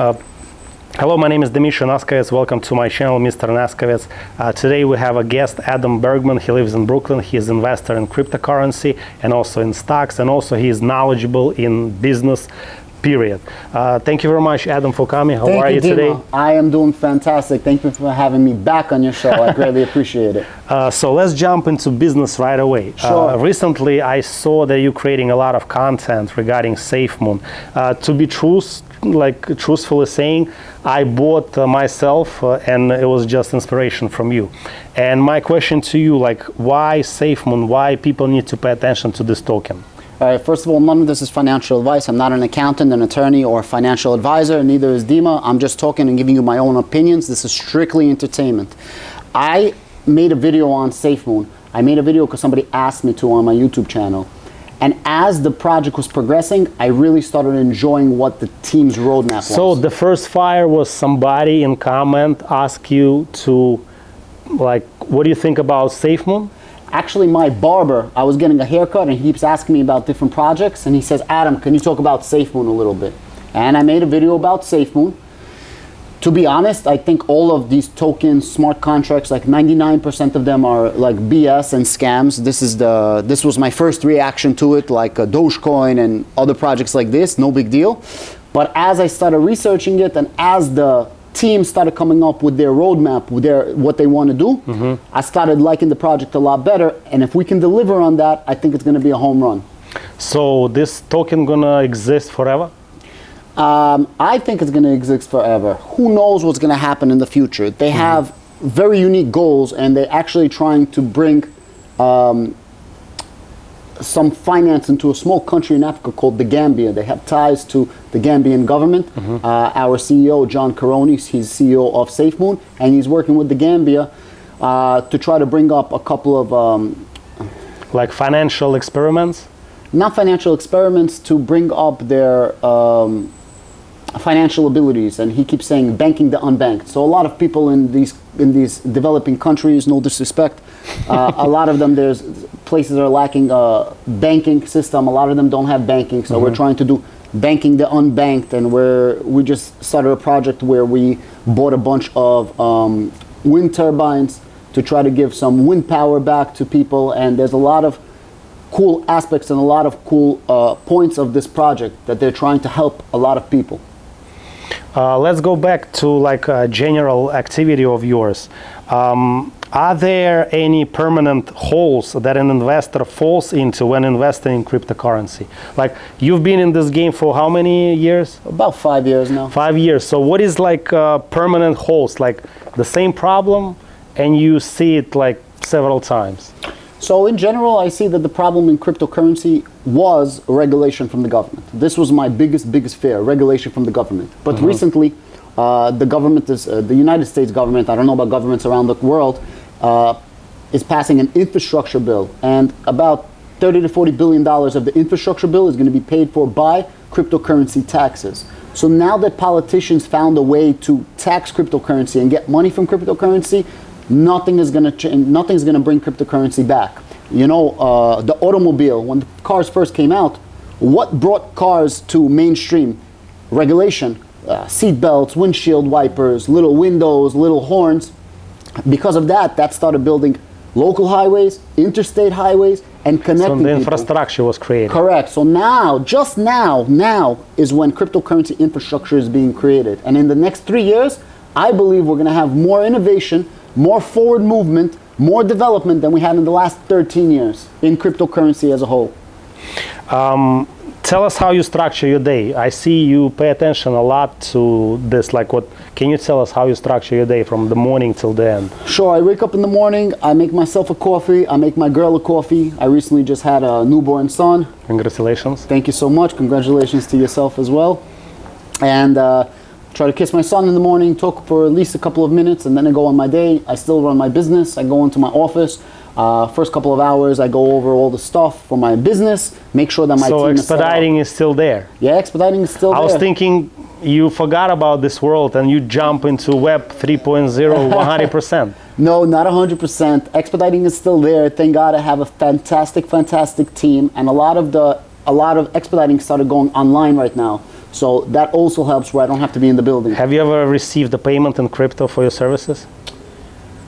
Hello, my name is Dmitry Naskovets. Welcome to my channel, Mr. Naskovets. Today we have a guest, Adam Bergman. He lives in Brooklyn. He is an investor in cryptocurrency and also in stocks, and also he is knowledgeable in business, period. Thank you very much, Adam, for coming. How are you today? I am doing fantastic. Thank you for having me back on your show. I greatly appreciate it. So let's jump into business right away. Sure. Recently, I saw that you're creating a lot of content regarding SafeMoon. To be truthfully saying, I bought myself, and it was just inspiration from you. And my question to you, why SafeMoon? Why people need to pay attention to this token? All right, first of all, none of this is financial advice. I'm not an accountant, an attorney, or a financial advisor, neither is Dima. I'm just talking and giving you my own opinions. This is strictly entertainment. I made a video on SafeMoon. I made a video because somebody asked me to on my YouTube channel. And as the project was progressing, I really started enjoying what the team's roadmap was. So the first fire was somebody in comment ask you to, what do you think about SafeMoon? Actually, my barber, I was getting a haircut and he keeps asking me about different projects, and he says, Adam, can you talk about SafeMoon a little bit? And I made a video about SafeMoon. To be honest, I think all of these tokens, smart contracts, 99% of them are BS and scams. This was my first reaction to it, Dogecoin and other projects like this, no big deal. But as I started researching it and as the team started coming up with their roadmap, with what they want to do, I started liking the project a lot better. And if we can deliver on that, I think it's going to be a home run. So this token going to exist forever? I think it's going to exist forever. Who knows what's going to happen in the future? They have very unique goals, and they're actually trying to bring some finance into a small country in Africa called the Gambia. They have ties to the Gambian government. Our CEO, John Caronis, he's CEO of SafeMoon, and he's working with the Gambia to try to bring up a couple of... financial experiments? Not financial experiments, to bring up their financial abilities. And he keeps saying banking the unbanked. So a lot of people in these developing countries, no disrespect, a lot of them, there's places that are lacking a banking system. A lot of them don't have banking. So we're trying to do banking the unbanked, and we just started a project where we bought a bunch of wind turbines to try to give some wind power back to people. And there's a lot of cool aspects and a lot of cool points of this project that they're trying to help a lot of people. Let's go back to a general activity of yours. Are there any permanent holes that an investor falls into when investing in cryptocurrency? You've been in this game for how many years? About 5 years now. 5 years. So what is permanent holes? The same problem and you see it several times? So in general, I see that the problem in cryptocurrency was regulation from the government. This was my biggest fear, regulation from the government. But recently, the government the United States government, I don't know about governments around the world, is passing an infrastructure bill. And about $30 to $40 billion of the infrastructure bill is going to be paid for by cryptocurrency taxes. So now that politicians found a way to tax cryptocurrency and get money from cryptocurrency, nothing is going to change. Nothing's going to bring cryptocurrency back. The automobile, when the cars first came out, what brought cars to mainstream? Regulation, seat belts, windshield wipers, little windows, little horns. Because of that started building local highways, interstate highways, and connecting So the people. infrastructure was created. Correct. So now, just now is when cryptocurrency infrastructure is being created. And in the next 3 years, I believe we're going to have more innovation, more forward movement, more development than we had in the last 13 years in cryptocurrency as a whole. Tell us how you structure your day. I see you pay attention a lot to this. Can you tell us how you structure your day from the morning till the end? Sure. I wake up in the morning, I make myself a coffee, I make my girl a coffee. I recently just had a newborn son. Congratulations. Thank you so much. Congratulations to yourself as well. And try to kiss my son in the morning, talk for at least a couple of minutes, and then I go on my day. I still run my business. I go into my office. First couple of hours, I go over all the stuff for my business, make sure that my team is set up. So expediting is still there? Yeah, expediting is still there. I was thinking you forgot about this world and you jump into Web 3.0 100%. No, not 100%. Expediting is still there. Thank God I have a fantastic team, and a lot of expediting started going online right now. So that also helps where I don't have to be in the building. Have you ever received a payment in crypto for your services?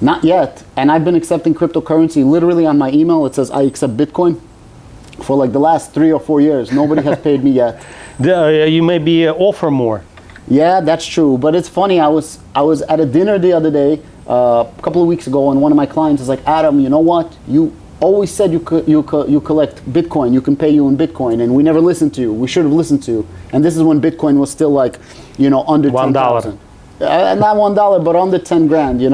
Not yet. And I've been accepting cryptocurrency. Literally on my email, it says I accept Bitcoin for like the last 3 or 4 years. Nobody has paid me yet. You maybe offer more. Yeah, that's true. But it's funny. I was at a dinner the other day, a couple of weeks ago, and one of my clients is like, Adam, you know what? You always said you collect Bitcoin. You can pay you in Bitcoin, and we never listened to you. We should have listened to you. And this is when Bitcoin was still like, under $10,000. Not $1, but under 10 grand. You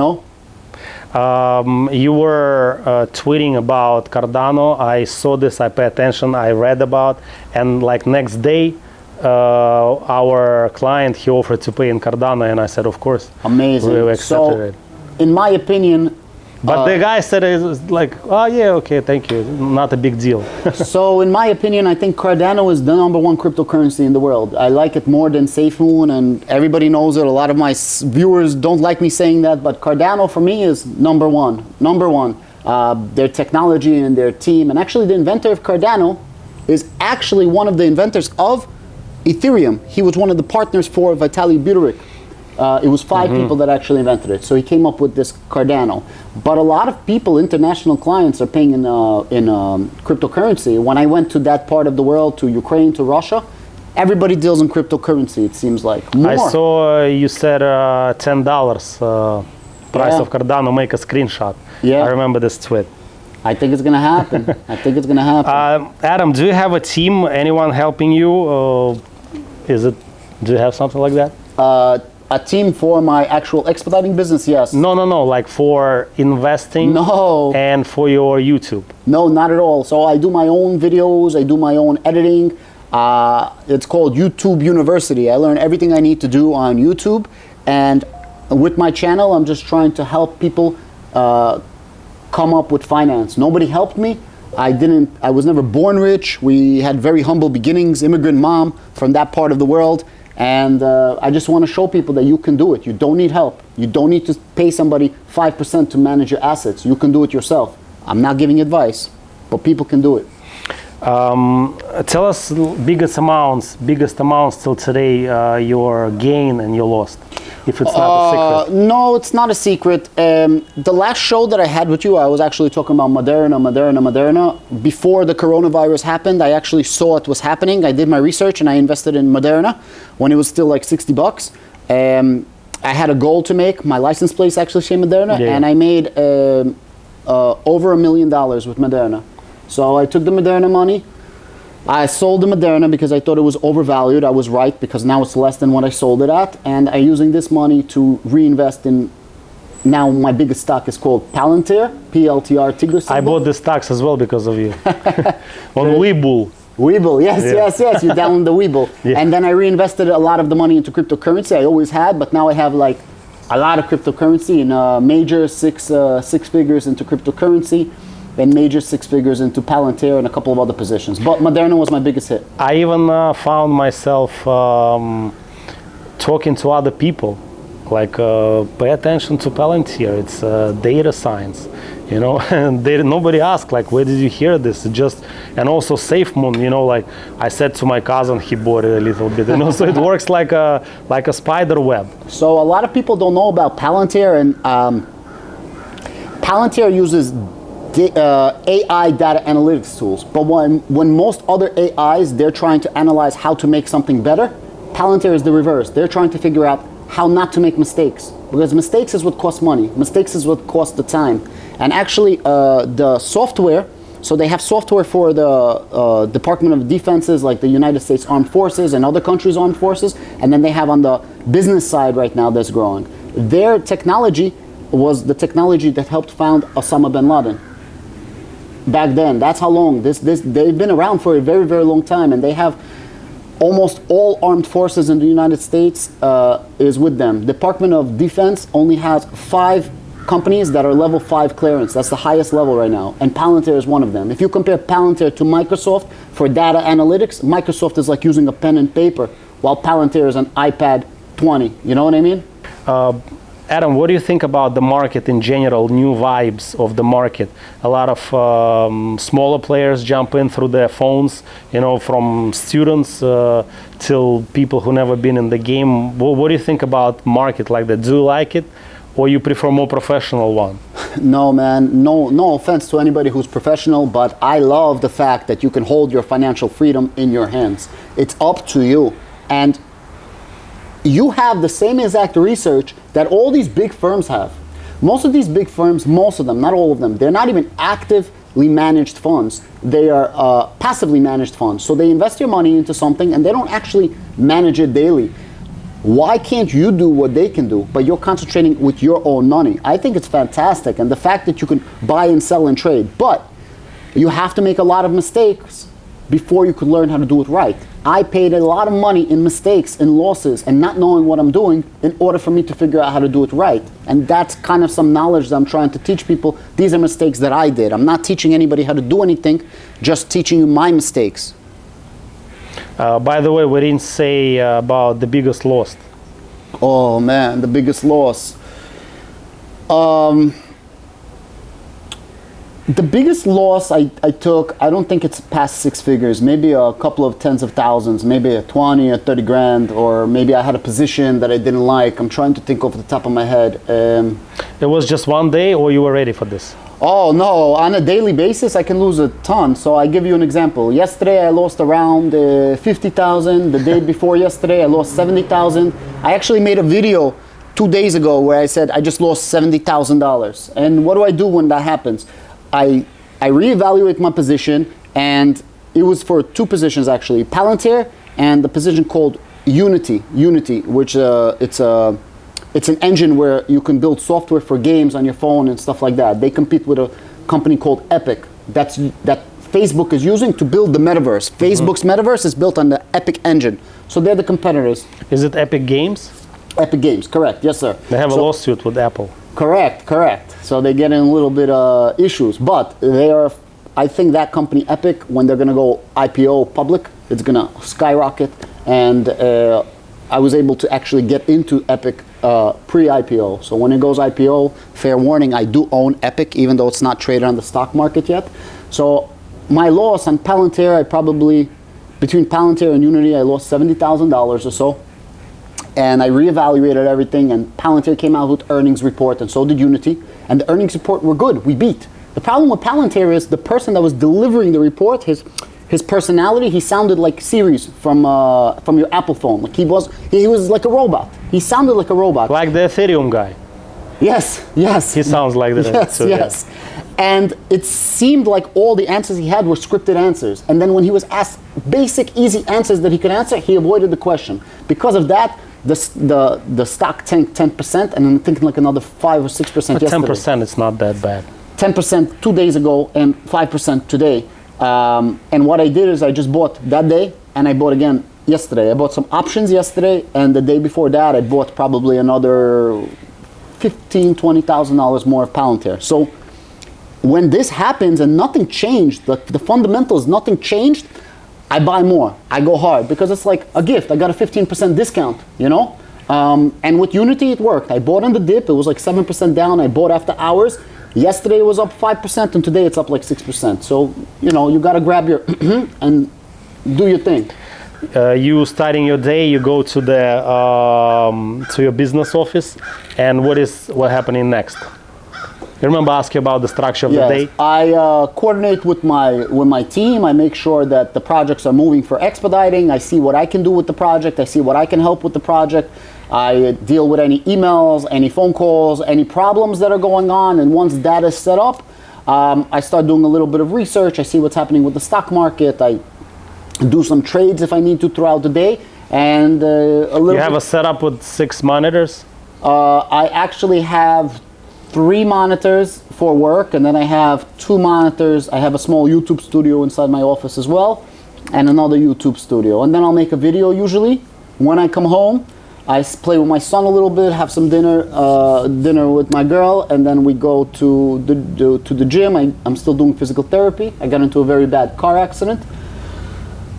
were tweeting about Cardano. I saw this, I paid attention, I read about, and like next day, our client, he offered to pay in Cardano, and I said, of course. Amazing. We accepted it. In my opinion, but the guy said it's like, oh yeah, okay, thank you, not a big deal. So in my opinion, I think Cardano is the #1 cryptocurrency in the world. I like it more than SafeMoon, and everybody knows it. A lot of my viewers don't like me saying that, but Cardano for me is number one. Their technology and their team, and actually the inventor of Cardano is actually one of the inventors of Ethereum. He was one of the partners for Vitalik Buterin. It was 5 people that actually invented it. So he came up with this Cardano. But a lot of people, international clients, are paying in cryptocurrency. When I went to that part of the world, to Ukraine, to Russia, everybody deals in cryptocurrency, it seems like. More. I saw you said $10 price of Cardano, make a screenshot. Yeah. I remember this tweet. I think it's going to happen. I think it's going to happen. Adam, do you have a team? Anyone helping you? Do you have something like that? A team for my actual expediting business, yes. No, like for investing. No. And for your YouTube. No, not at all. So I do my own videos, I do my own editing. It's called YouTube University. I learn everything I need to do on YouTube. And with my channel, I'm just trying to help people come up with finance. Nobody helped me. I was never born rich. We had very humble beginnings, immigrant mom from that part of the world. And I just want to show people that you can do it. You don't need help. You don't need to pay somebody 5% to manage your assets. You can do it yourself. I'm not giving advice, but people can do it. Tell us biggest amounts till today, your gain and your lost, if it's not a secret. No, it's not a secret. The last show that I had with you, I was actually talking about Moderna. Before the coronavirus happened, I actually saw it was happening. I did my research and I invested in Moderna when it was still like $60. I had a goal to make. My license plate actually said Moderna, and I made over $1 million with Moderna. So I took the Moderna money. I sold the Moderna because I thought it was overvalued. I was right, because now it's less than what I sold it at. And I'm using this money to reinvest in, now my biggest stock is called Palantir, PLTR, Tigger symbol. I bought the stocks as well because of you. On Webull. Webull, yes, you download the Webull. Yeah. And then I reinvested a lot of the money into cryptocurrency. I always had, but now I have like a lot of cryptocurrency in major six figures into cryptocurrency, and major 6 figures into Palantir and a couple of other positions. But Moderna was my biggest hit. I even found myself talking to other people, like pay attention to Palantir, it's data science, and nobody asked, like, where did you hear this? And also SafeMoon, like I said to my cousin, he bought it a little bit, so it works like a spider web. So a lot of people don't know about Palantir, and Palantir uses AI data analytics tools, but when most other AIs, they're trying to analyze how to make something better, Palantir is the reverse. They're trying to figure out how not to make mistakes, because mistakes is what costs money. Mistakes is what costs the time. And actually the software, so they have software for the Department of Defenses, like the United States Armed Forces and other countries' armed forces, and then they have on the business side right now that's growing. Their technology was the technology that helped found Osama bin Laden. Back then, that's how long they've been around for a very, very long time, and they have almost all armed forces in the United States is with them. Department of Defense only has 5 companies that are level 5 clearance. That's the highest level right now, and Palantir is one of them. If you compare Palantir to Microsoft for data analytics, Microsoft is like using a pen and paper, while Palantir is an iPad 20. You know what I mean? Adam, what do you think about the market in general, new vibes of the market? A lot of smaller players jump in through their phones, you know, from students till people who never been in the game. What do you think about market like that? Do you like it, or you prefer more professional one? No, man, no offense to anybody who's professional, but I love the fact that you can hold your financial freedom in your hands. It's up to you. And you have the same exact research that all these big firms have. Most of these big firms, most of them, not all of them, they're not even actively managed funds. They are passively managed funds. So they invest your money into something and they don't actually manage it daily. Why can't you do what they can do, but you're concentrating with your own money? I think it's fantastic. And the fact that you can buy and sell and trade, but you have to make a lot of mistakes before you could learn how to do it right. I paid a lot of money in mistakes and losses and not knowing what I'm doing in order for me to figure out how to do it right. And that's kind of some knowledge that I'm trying to teach people. These are mistakes that I did. I'm not teaching anybody how to do anything, just teaching you my mistakes. By the way, we didn't say about the biggest loss. Oh man, the biggest loss. The biggest loss I took, I don't think it's past six figures, maybe a couple of tens of thousands, maybe a 20 or 30 grand, or maybe I had a position that I didn't like. I'm trying to think off the top of my head. It was just one day, or you were ready for this? Oh no, on a daily basis I can lose a ton. So I give you an example. Yesterday I lost around 50,000. The day before yesterday I lost 70,000. I actually made a video 2 days ago where I said I just lost $70,000. And what do I do when that happens? I reevaluate my position, and it was for two positions actually, Palantir and the position called Unity, which it's an engine where you can build software for games on your phone and stuff like that. They compete with a company called Epic that Facebook is using to build the metaverse. Facebook's metaverse is built on the Epic engine. So they're the competitors. Is it Epic Games? Epic Games, correct, yes sir. They have a lawsuit with Apple. Correct. So they get in a little bit issues, but they are, I think that company Epic, when they're gonna go IPO public, it's gonna skyrocket. And I was able to actually get into Epic pre-IPO. So when it goes IPO, fair warning, I do own Epic, even though it's not traded on the stock market yet. So my loss on Palantir, between Palantir and Unity, I lost $70,000 or so. And I reevaluated everything, and Palantir came out with earnings report, and so did Unity. And the earnings report were good. We beat. The problem with Palantir is the person that was delivering the report, his personality, he sounded like Siri from your Apple phone. Like he was like a robot. He sounded like a robot. Like the Ethereum guy. Yes. He sounds like that. Yes. And it seemed like all the answers he had were scripted answers. And then when he was asked basic, easy answers that he could answer, he avoided the question. Because of that, the stock tanked 10%, and I'm thinking like another 5 or 6% yesterday. 10%, it's not that bad. 10% 2 days ago and 5% today. And what I did is I just bought that day, and I bought again yesterday. I bought some options yesterday, and the day before that I bought probably another $15,000, $20,000 more of Palantir. So when this happens and nothing changed, the fundamentals, nothing changed, I buy more. I go hard because it's like a gift. I got a 15% discount, you know? And with Unity, it worked. I bought on the dip. It was like 7% down. I bought after hours. Yesterday, it was up 5%, and today it's up like 6%. So, you know, you got to grab your and do your thing. You starting your day, you go to your business office, and what happening next? You remember asking about the structure of the day? I coordinate with my team. I make sure that the projects are moving for expediting. I see what I can do with the project. I see what I can help with the project. I deal with any emails, any phone calls, any problems that are going on. And once that is set up, I start doing a little bit of research. I see what's happening with the stock market. I do some trades if I need to throughout the day. And You have a setup with 6 monitors? I actually have 3 monitors for work, and then I have 2 monitors. I have a small YouTube studio inside my office as well, and another YouTube studio. And then I'll make a video usually. When I come home, I play with my son a little bit, have some dinner with my girl, and then we go to the gym. I'm still doing physical therapy. I got into a very bad car accident.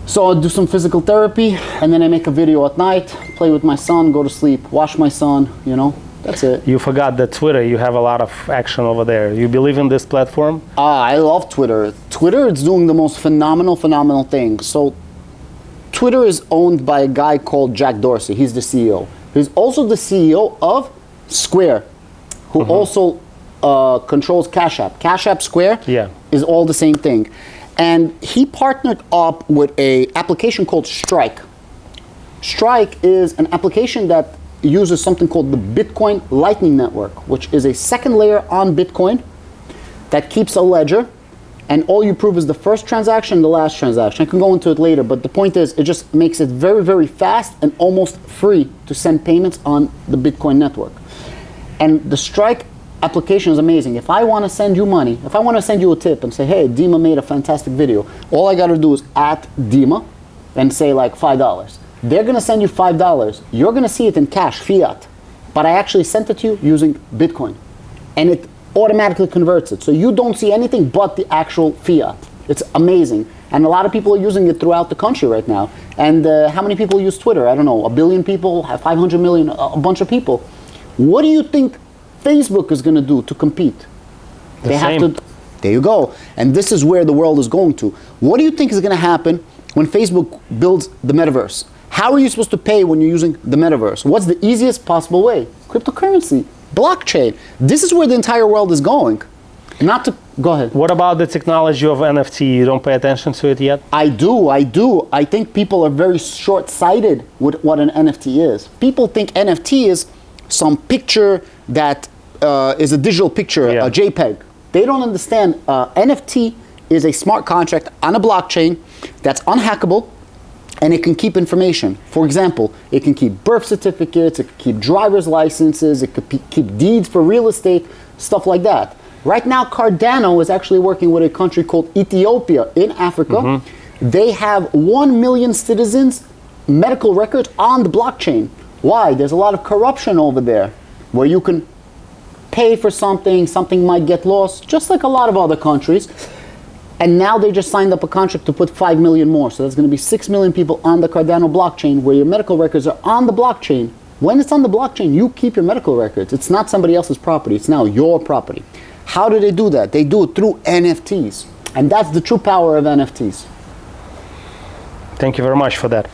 So I'll do some physical therapy, and then I make a video at night, play with my son, go to sleep, wash my son, you know. That's it. You forgot that Twitter, you have a lot of action over there. You believe in this platform? I love Twitter. Twitter is doing the most phenomenal thing. So Twitter is owned by a guy called Jack Dorsey. He's the CEO. He's also the CEO of Square, who also controls Cash App. Cash App Square is all the same thing. And he partnered up with an application called Strike. Strike is an application that uses something called the Bitcoin Lightning Network, which is a second layer on Bitcoin that keeps a ledger, and all you prove is the first transaction and the last transaction. I can go into it later, but the point is it just makes it very fast and almost free to send payments on the Bitcoin network. And the Strike application is amazing. If I want to send you money, if I want to send you a tip and say, hey, Dima made a fantastic video, all I got to do is @ Dima and say like $5. They're going to send you $5. You're going to see it in cash, fiat. But I actually sent it to you using Bitcoin. And it automatically converts it. So you don't see anything but the actual fiat. It's amazing. And a lot of people are using it throughout the country right now. And how many people use Twitter? I don't know, 1 billion people, 500 million, a bunch of people. What do you think Facebook is going to do to compete? They have to. There you go. And this is where the world is going to. What do you think is going to happen when Facebook builds the metaverse? How are you supposed to pay when you're using the metaverse? What's the easiest possible way? Cryptocurrency, blockchain. This is where the entire world is going. Not to go ahead. What about the technology of NFT? You don't pay attention to it yet? I do. I think people are very short-sighted with what an NFT is. People think NFT is some picture that is a digital picture, a JPEG. They don't understand. NFT is a smart contract on a blockchain that's unhackable, and it can keep information. For example, it can keep birth certificates, it can keep driver's licenses, it could keep deeds for real estate, stuff like that. Right now, Cardano is actually working with a country called Ethiopia in Africa. They have 1 million citizens' medical records on the blockchain. Why? There's a lot of corruption over there, where you can pay for something, something might get lost, just like a lot of other countries. And now they just signed up a contract to put 5 million more. So there's going to be 6 million people on the Cardano blockchain, where your medical records are on the blockchain. When it's on the blockchain, you keep your medical records. It's not somebody else's property. It's now your property. How do they do that? They do it through NFTs. And that's the true power of NFTs. Thank you very much for that.